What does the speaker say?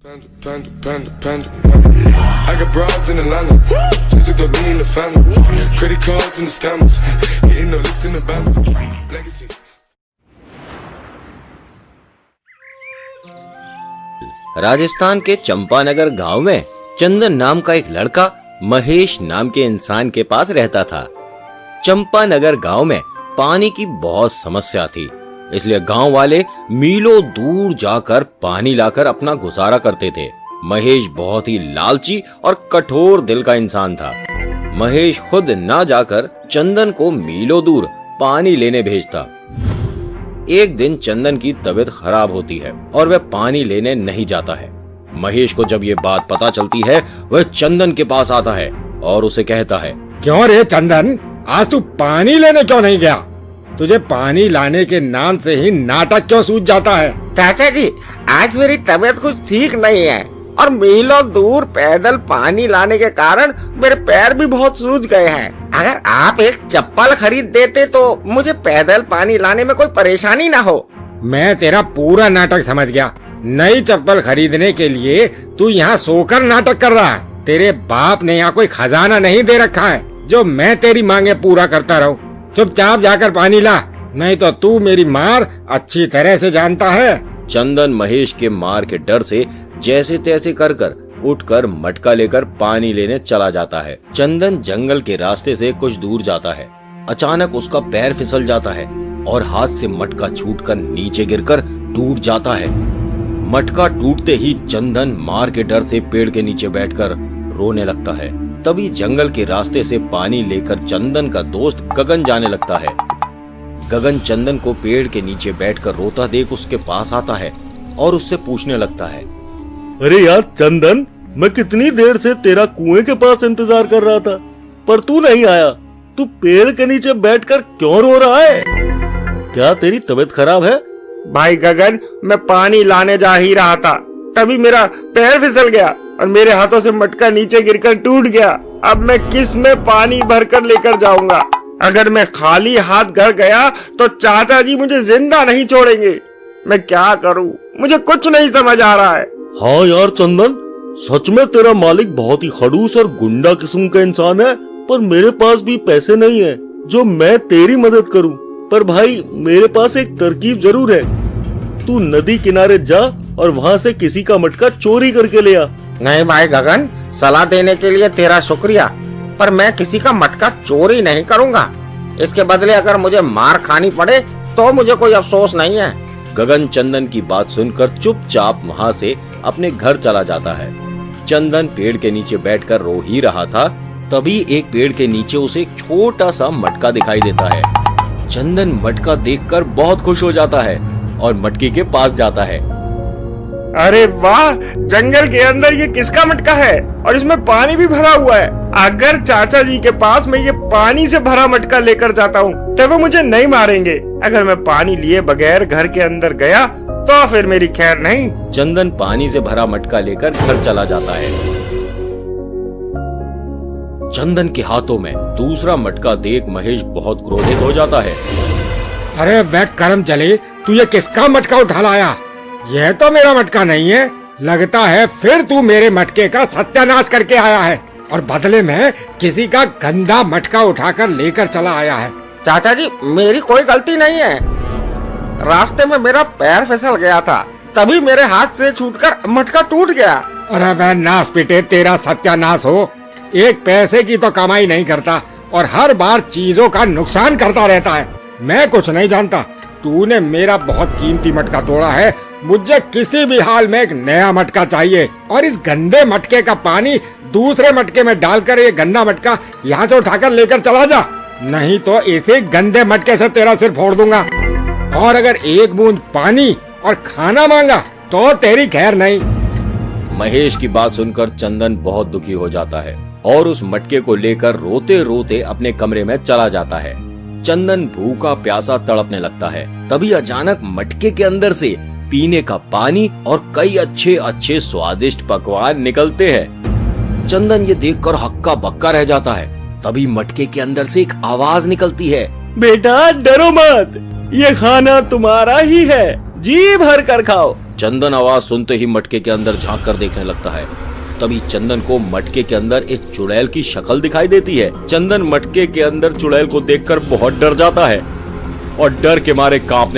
I got broads in Atlanta, just to throw me in the family. Credit cards and the scammers, getting no licks in the band. Legacies. Rajasthan के चंपानगर गांव में चंदन नाम का एक लड़का महेश नाम के इंसान के पास रहता था। चंपानगर गांव में पानी की बहुत समस्या थी, इसलिए गांव वाले मीलों दूर जाकर पानी लाकर अपना गुजारा करते थे। महेश बहुत ही लालची और कठोर दिल का इंसान था। महेश खुद ना जाकर चंदन को मीलों दूर पानी लेने भेजता। एक दिन चंदन की तबीयत खराब होती है और वह पानी लेने नहीं जाता है। महेश को जब ये बात पता चलती है, वह चंदन के पास आता है और उसे कहता है, क्यों रे चंदन, आज तू पानी लेने क्यों नहीं गया? तुझे पानी लाने के नाम से ही नाटक क्यों सूझ जाता है? चाचा जी, आज मेरी तबीयत कुछ ठीक नहीं है और मीलों दूर पैदल पानी लाने के कारण मेरे पैर भी बहुत सूज गए हैं। अगर आप एक चप्पल खरीद देते तो मुझे पैदल पानी लाने में कोई परेशानी ना हो। मैं तेरा पूरा नाटक समझ गया। नई चप्पल खरीदने के लिए तू यहाँ सोकर नाटक कर रहा है। तेरे बाप ने यहाँ कोई खजाना नहीं दे रखा है जो मैं तेरी मांगे पूरा करता रहूं। चुपचाप जाकर पानी ला, नहीं तो तू मेरी मार अच्छी तरह से जानता है। चंदन महेश के मार के डर से जैसे तैसे कर उठकर मटका लेकर पानी लेने चला जाता है। चंदन जंगल के रास्ते से कुछ दूर जाता है। अचानक उसका पैर फिसल जाता है और हाथ से मटका छूटकर नीचे गिरकर टूट जाता है। मटका टूटते ही चंदन मार के डर से पेड़ के नीचे बैठकर रोने लगता है। तभी जंगल के रास्ते से पानी लेकर चंदन का दोस्त गगन जाने लगता है। गगन चंदन को पेड़ के नीचे बैठकर रोता देख उसके पास आता है और उससे पूछने लगता है, अरे यार चंदन, मैं कितनी देर से तेरा कुएं के पास इंतजार कर रहा था, पर तू नहीं आया। तू पेड़ के नीचे बैठकर क्यों रो रहा है? क्या तेरी तबीयत खराब है? भाई गगन, मैं पानी लाने जा ही रहा था, तभी मेरा पैर फिसल गया और मेरे हाथों से मटका नीचे गिरकर टूट गया। अब मैं किस में पानी भरकर लेकर जाऊंगा? अगर मैं खाली हाथ घर गया तो चाचा जी मुझे जिंदा नहीं छोड़ेंगे। मैं क्या करूं? मुझे कुछ नहीं समझ आ रहा है। हाँ यार चंदन, सच में तेरा मालिक बहुत ही खड़ूस और गुंडा किस्म का इंसान है, पर मेरे पास भी पैसे नहीं है जो मैं तेरी मदद करूं। पर भाई, मेरे पास एक तरकीब जरूर है। तू नदी किनारे जा और वहाँ से किसी का मटका चोरी करके ले आ। नहीं भाई गगन, सलाह देने के लिए तेरा शुक्रिया, पर मैं किसी का मटका चोरी नहीं करूंगा। इसके बदले अगर मुझे मार खानी पड़े तो मुझे कोई अफसोस नहीं है। गगन चंदन की बात सुनकर चुपचाप वहाँ से अपने घर चला जाता है। चंदन पेड़ के नीचे बैठकर रो ही रहा था, तभी एक पेड़ के नीचे उसे एक छोटा सा मटका दिखाई देता है। चंदन मटका देखकर बहुत खुश हो जाता है और मटके के पास जाता है। अरे वाह, जंगल के अंदर ये किसका मटका है और इसमें पानी भी भरा हुआ है। अगर चाचा जी के पास मैं ये पानी से भरा मटका लेकर जाता हूँ तब वो मुझे नहीं मारेंगे। अगर मैं पानी लिए बगैर घर के अंदर गया तो फिर मेरी खैर नहीं। चंदन पानी से भरा मटका लेकर घर चला जाता है। चंदन के हाथों में दूसरा मटका देख महेश बहुत क्रोधित हो जाता है। अरे वह कर्म चले, तू ये किसका मटका उठा लाया? यह तो मेरा मटका नहीं है। लगता है फिर तू मेरे मटके का सत्यानाश करके आया है और बदले में किसी का गंदा मटका उठाकर लेकर चला आया है। चाचा जी, मेरी कोई गलती नहीं है। रास्ते में मेरा पैर फिसल गया था, तभी मेरे हाथ से छूटकर मटका टूट गया। अरे वह नाश पिटे, तेरा सत्यानाश हो। एक पैसे की तो कमाई नहीं करता और हर बार चीजों का नुकसान करता रहता है। मैं कुछ नहीं जानता। तूने मेरा बहुत कीमती मटका तोड़ा है। मुझे किसी भी हाल में एक नया मटका चाहिए और इस गंदे मटके का पानी दूसरे मटके में डालकर ये गंदा मटका यहाँ से उठाकर लेकर चला जा, नहीं तो इसे गंदे मटके से तेरा सिर फोड़ दूंगा। और अगर एक बूंद पानी और खाना मांगा तो तेरी खैर नहीं। महेश की बात सुनकर चंदन बहुत दुखी हो जाता है और उस मटके को लेकर रोते रोते अपने कमरे में चला जाता है। चंदन भूखा प्यासा तड़पने लगता है। तभी अचानक मटके के अंदर से पीने का पानी और कई अच्छे अच्छे स्वादिष्ट पकवान निकलते हैं। चंदन ये देखकर हक्का बक्का रह जाता है। तभी मटके के अंदर से एक आवाज निकलती है, बेटा डरो मत, ये खाना तुम्हारा ही है, जी भर कर खाओ। चंदन आवाज सुनते ही मटके के अंदर झांक कर देखने लगता है। तभी चंदन को मटके के अंदर एक चुड़ैल की शक्ल दिखाई देती है। चंदन मटके के अंदर चुड़ैल को देखकर बहुत डर जाता है और डर के मारे कांपने